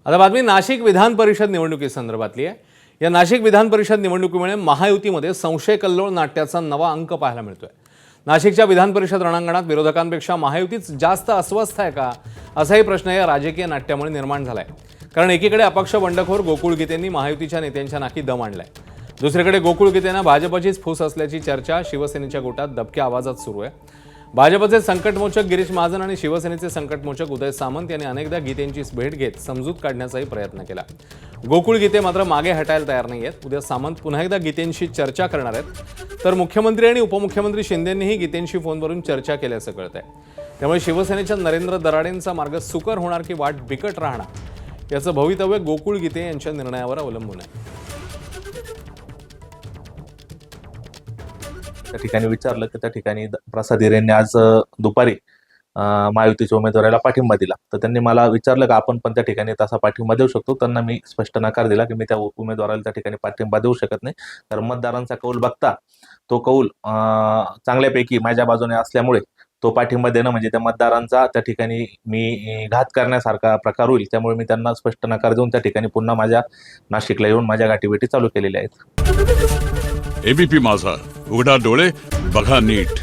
आता बातमी नाशिक विधान परिषद निवडणुकीसंदर्भातली आहे। या नाशिक विधान परिषद निवडणुकीमुळे महायुतीमध्ये संशय कल्लोळ नाट्याचा नवा अंक पाहायला मिळतोय। नाशिकच्या विधान परिषद रणांगणात विरोधकांपेक्षा महायुतीच जास्त अस्वस्थ आहे का, असाही प्रश्न या राजकीय नाट्यामुळे निर्माण झालाय। कारण एकीकडे अपक्ष बंडखोर गोकुळ गीतेंनी महायुतीच्या नेत्यांच्या नाकी दम आणलाय, दुसरीकडे गोकुळ गीतेंना भाजपचीच फूस असल्याची चर्चा शिवसेनेच्या गोटात दबक्या आवाजात सुरू आहे। भाजपचे संकटमोचक गिरीश महाजन आणि शिवसेनेचे संकटमोचक उदय सामंत यांनी अनेकदा गीतेंची भेट घेत समजूत काढण्याचाही प्रयत्न केला। गोकुळ गीते मात्र मागे हटायला तयार नाहीयेत। उद्या सामंत पुन्हा एकदा गीतेंशी चर्चा करणार आहेत, तर मुख्यमंत्री आणि उपमुख्यमंत्री शिंदेंनीही गीतेंशी फोनवरून चर्चा केल्याचं कळतंय। त्यामुळे शिवसेनेच्या नरेंद्र दराडेंचा मार्ग सुकर होणार की वाट बिकट राहणार, याचं भवितव्य गोकुळ गीते यांच्या निर्णयावर अवलंबून आहे। त्या ठिकाणी विचारलं की त्या ठिकाणी प्रसाद हिरेंनी आज दुपारी महायुतीच्या उमेदवाराला पाठिंबा दिला, तर त्यांनी मला विचारलं की आपण पण त्या ठिकाणी तसा पाठिंबा देऊ शकतो। त्यांना मी स्पष्ट नकार दिला की मी त्या उमेदवाराला त्या ठिकाणी पाठिंबा देऊ शकत नाही, कारण मतदारांचा कौल बघता तो कौल चांगल्यापैकी माझ्या बाजूने असल्यामुळे तो पाठिंबा देणं म्हणजे त्या मतदारांचा त्या ठिकाणी मी घात करण्यासारखा प्रकार होईल। त्यामुळे मी त्यांना स्पष्ट नकार देऊन त्या ठिकाणी पुन्हा माझ्या नाशिकला येऊन माझ्या गाठीभेटी चालू केलेल्या आहेत। एबीपी माझा, उघडा डोळे बघा नीट।